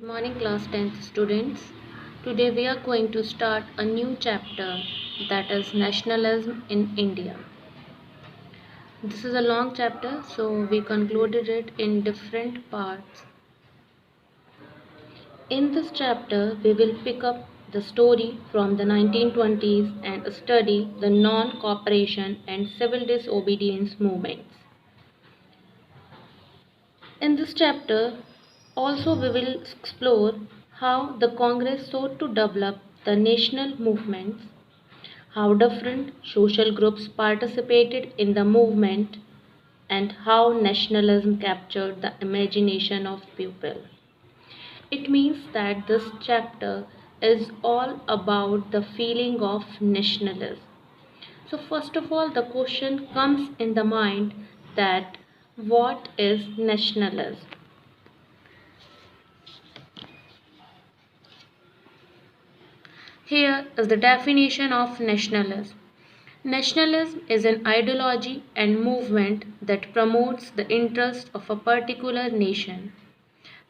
Morning class 10th students. Today we are going to start a new chapter, that is nationalism in India. This is a long chapter, so we concluded it in different parts. In this chapter we will pick up the story from the 1920s and study the non-cooperation and civil disobedience movements. In this chapter, also we will explore how the Congress sought to develop the national movements, how different social groups participated in the movement, and how nationalism captured the imagination of people. It means that this chapter is all about the feeling of nationalism. So, first of all, the question comes in the mind that what is nationalism? Here is the definition of nationalism. Nationalism is an ideology and movement that promotes the interest of a particular nation,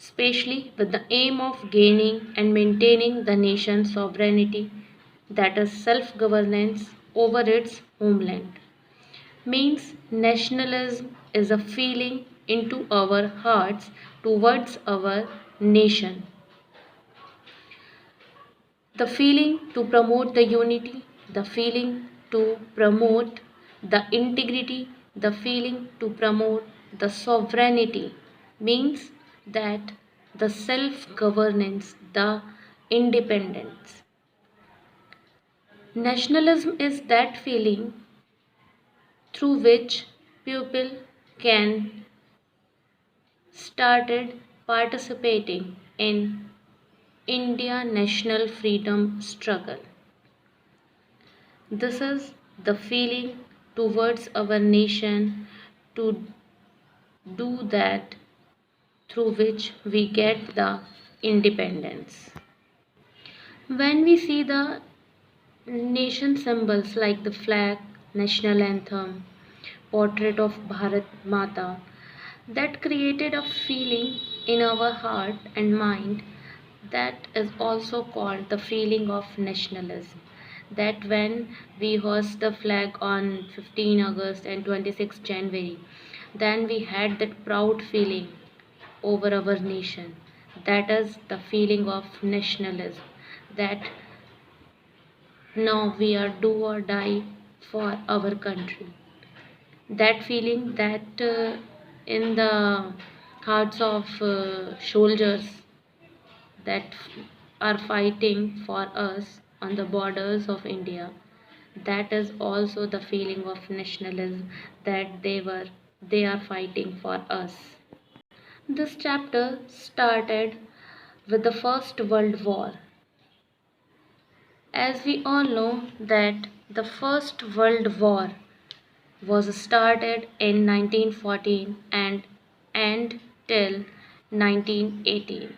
especially with the aim of gaining and maintaining the nation's sovereignty, that is, self governance over its homeland. Means nationalism is a feeling into our hearts towards our nation. The feeling to promote the unity, the feeling to promote the integrity, the feeling to promote the sovereignty means that the self governance, the independence. Nationalism is that feeling through which people can started participating in India national freedom struggle. This is the feeling towards our nation to do that through which we get the independence. When we see the nation symbols like the flag, national anthem, portrait of Bharat Mata, that created a feeling in our heart and mind that is also called the feeling of nationalism. That when we hoist the flag on 15 August and 26 January, then we had that proud feeling over our nation. That is the feeling of nationalism. That now we are do or die for our country. That feeling that in the hearts of soldiers that are fighting for us on the borders of India, that is also the feeling of nationalism that they are fighting for us. This chapter started with the First World War. As we all know that the First World War was started in 1914 and end till 1918.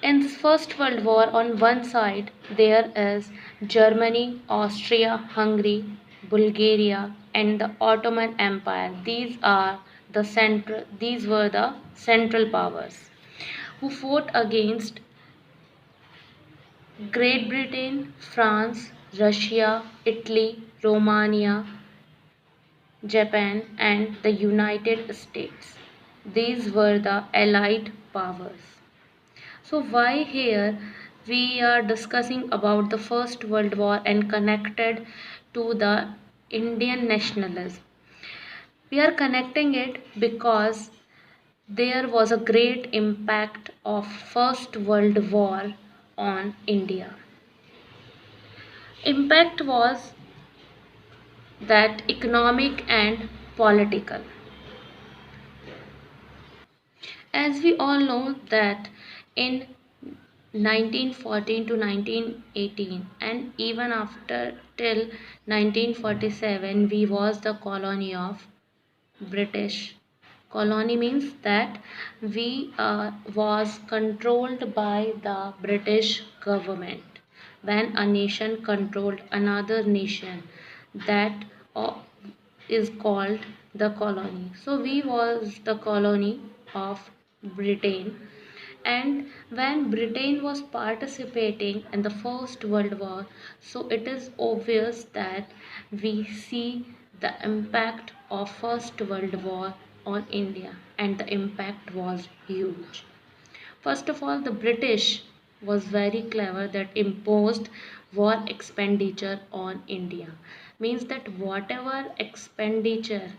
In this First World War, on one side there is Germany, Austria, Hungary, Bulgaria, and the Ottoman Empire. These were the central powers who fought against Great Britain, France, Russia, Italy, Romania, Japan, and the United States. These were the Allied powers. So why here we are discussing about the First World War and connected to the Indian nationalism? We are connecting it because there was a great impact of First World War on India. Impact was that economic and political. As we all know that in 1914 to 1918 and even after till 1947 we was the colony of British. Colony means that we was controlled by the British government. When a nation controlled another nation, that is called the colony. So we was the colony of Britain, And when Britain was participating in the First World War, so it is obvious that we see the impact of First World War on India, and the impact was huge. First of all, the British was very clever that imposed war expenditure on India. Means that whatever expenditure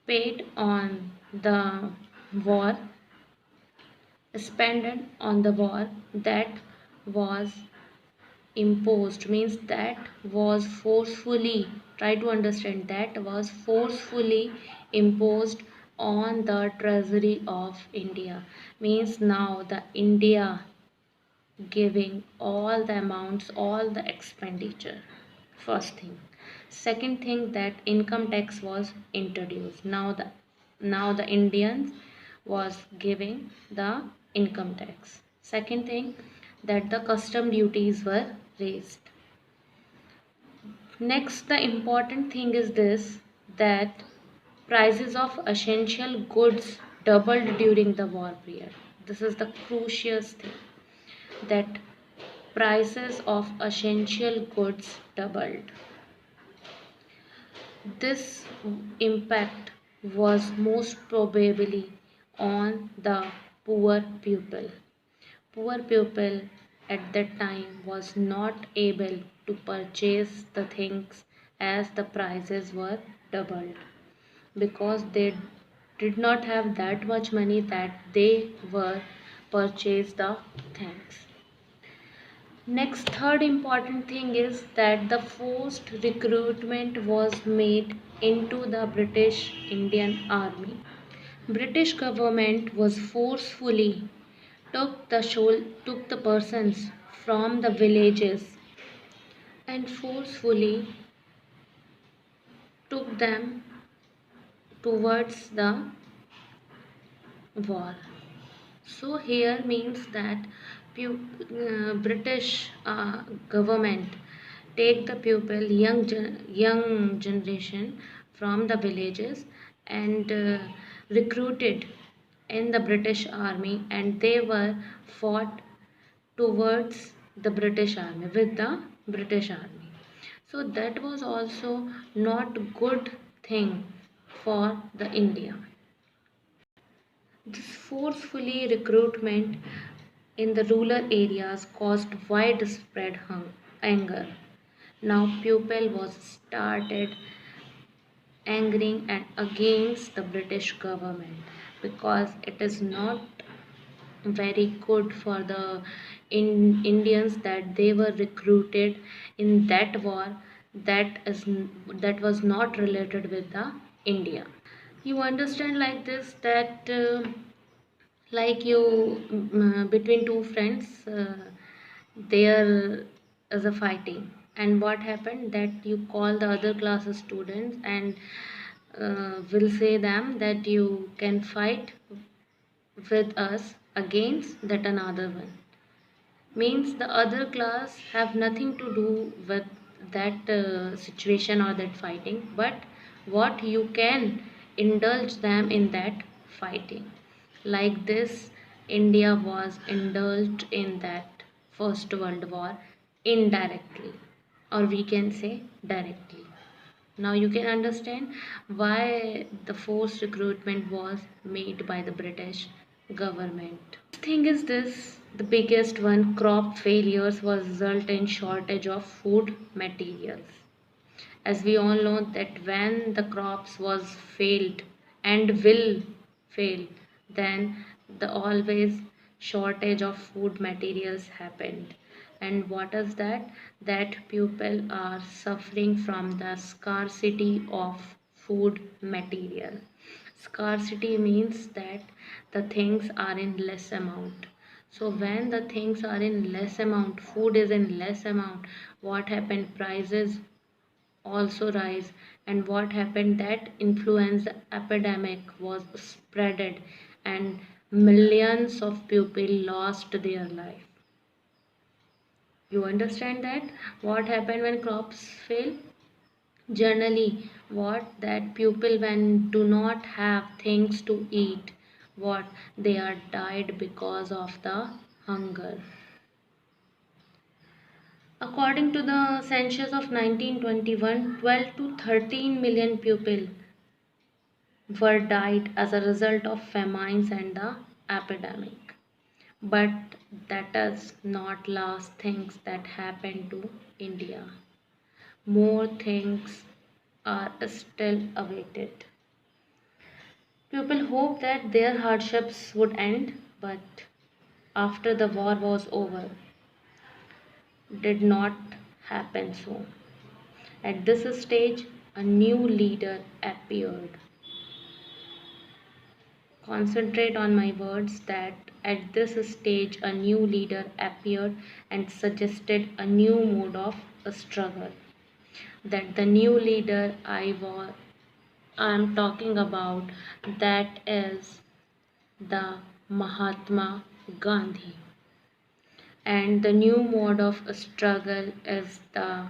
paid on the war, spent on the war, that was imposed, means that was forcefully, try to understand, that was forcefully imposed on the treasury of India. Means now the India giving all the amounts, all the expenditure. First thing. Second thing, that income tax was introduced. Now the Indians was giving the income tax. Second thing, that the custom duties were raised. Next, the important thing is this, that prices of essential goods doubled during the war period. This is the crucial thing, that prices of essential goods doubled. This impact was most probably on the poor people. Poor people at that time was not able to purchase the things as the prices were doubled, because they did not have that much money that they were purchase the things. Next, third important thing is that the forced recruitment was made into the British Indian Army. British government was forcefully took the persons from the villages and forcefully took them towards the war. So here means that British government take the pupil, young generation from the villages, and recruited in the British army, and they were fought towards the British army, with the British army. So that was also not good thing for the India. This forcefully recruitment in the rural areas caused widespread anger. Now pupil was started angering and against the British government, because it is not very good for the Indians that they were recruited in that war, that was not related with the India. You understand like this, that like you, between two friends, there is a fighting, and what happened, that you call the other class students and will say them that you can fight with us against that another one. Means the other class have nothing to do with that situation or that fighting, but what you can indulge them in that fighting. Like this, India was indulged in that First World War indirectly, or we can say directly. Now you can understand why the forced recruitment was made by the British government. Thing is this, the biggest one, crop failures was result in shortage of food materials. As we all know that when the crops was failed and will fail, then the always shortage of food materials happened. And what is that, that people are suffering from the scarcity of food material. Scarcity means that the things are in less amount. So when the things are in less amount, food is in less amount, what happened, prices also rise. And what happened, that influenza epidemic was spreaded, and millions of people lost their life. You understand that what happened when crops fail? Generally, what that people when do not have things to eat, what they are died because of the hunger. According to the census of 1921, 12 to 13 million people were died as a result of famines and the epidemic. But that is not last things that happened to India. More things are still awaited. People hoped that their hardships would end, but after the war was over, did not happen so. At this stage, a new leader appeared. Concentrate on my words that at this stage a new leader appeared and suggested a new mode of struggle. That the new leader I am talking about, that is the Mahatma Gandhi. And the new mode of struggle is the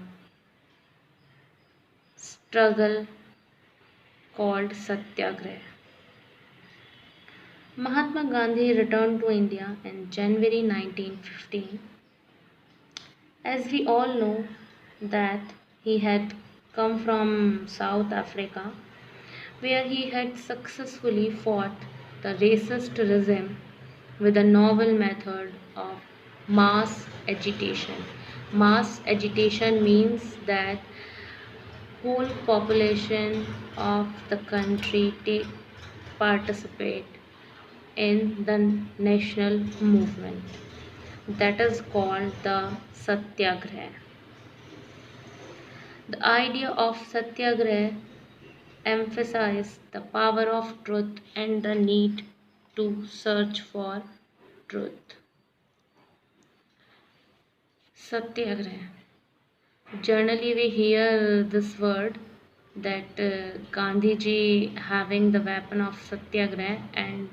struggle called Satyagraha. Mahatma Gandhi returned to India in January 1915. As we all know that he had come from South Africa, where he had successfully fought the racist regime with a novel method of mass agitation. Mass agitation means that whole population of the country take participate in the national movement. That is called the Satyagraha. The idea of Satyagraha emphasizes the power of truth and the need to search for truth. Satyagraha. Generally, we hear this word that Gandhiji having the weapon of Satyagraha, and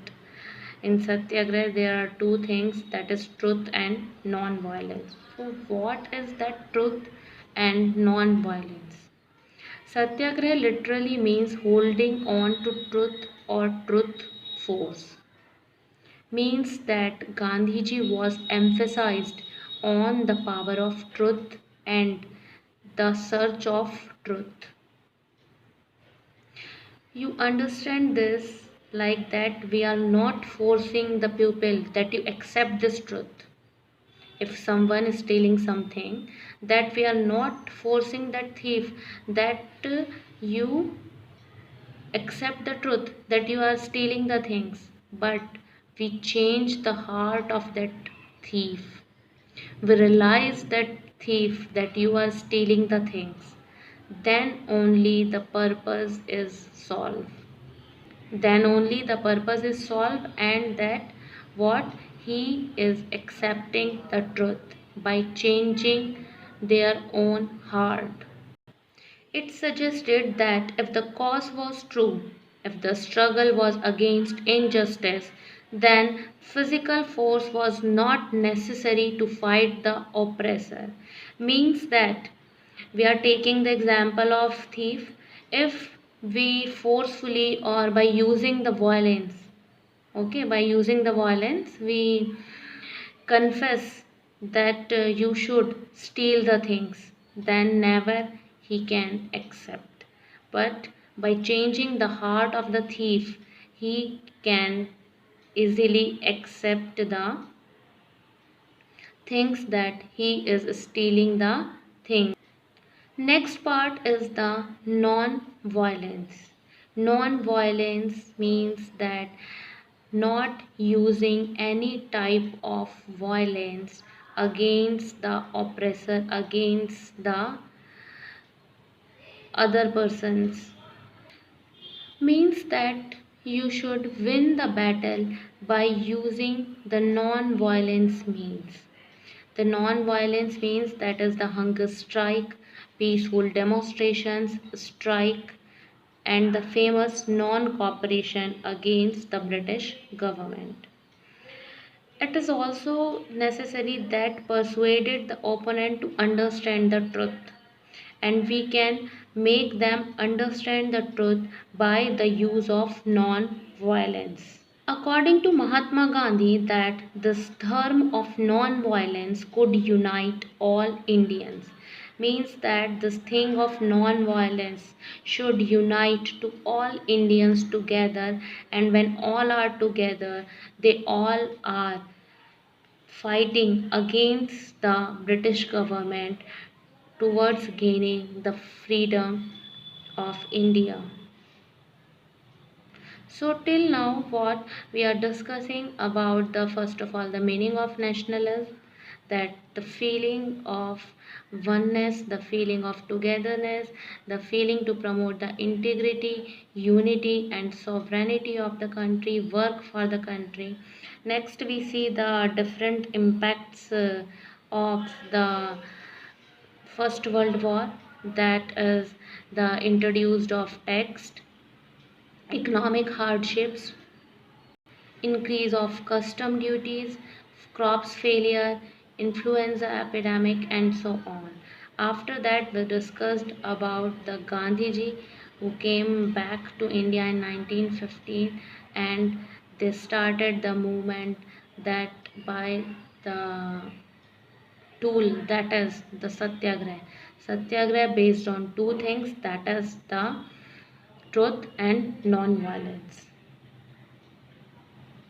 in Satyagraha there are two things, that is truth and non-violence. So, what is that truth and non-violence? Satyagraha literally means holding on to truth or truth force. Means that Gandhiji was emphasized on the power of truth and the search of truth. You understand this like that we are not forcing the pupil that you accept this truth. If someone is stealing something, that we are not forcing that thief that you accept the truth that you are stealing the things, but we change the heart of that thief. We realize that thief that you are stealing the things, then only the purpose is solved. Then only the purpose is solved, and that what he is accepting the truth by changing their own heart. It suggested that if the cause was true, if the struggle was against injustice, then physical force was not necessary to fight the oppressor. Means that we are taking the example of thief. If we forcefully or by using the violence, okay, by using the violence, we confess that you should steal the things, then never he can accept. But by changing the heart of the thief, he can easily accept the things that he is stealing the things. Next part is the non-violence. Non-violence means that not using any type of violence against the oppressor, against the other persons. Means that you should win the battle by using the non-violence means. The non-violence means that is the hunger strike, peaceful demonstrations, strike, and the famous non-cooperation against the British government. It is also necessary that persuaded the opponent to understand the truth, and we can make them understand the truth by the use of non-violence. According to Mahatma Gandhi, that this term of non-violence could unite all Indians, means that this thing of non-violence should unite to all Indians together, and when all are together, they all are fighting against the British government towards gaining the freedom of India. So till now what we are discussing about the first of all the meaning of nationalism, that the feeling of oneness, the feeling of togetherness, the feeling to promote the integrity, unity and sovereignty of the country, work for the country. Next we see the different impacts of the First World War, that is the introduced of text, economic hardships, increase of custom duties, crops failure, influenza epidemic, and so on. After that, we discussed about the Gandhiji who came back to India in 1915, and they started the movement that by the tool, that is the satyagrah. Satyagrah based on two things, that is the truth and non-violence.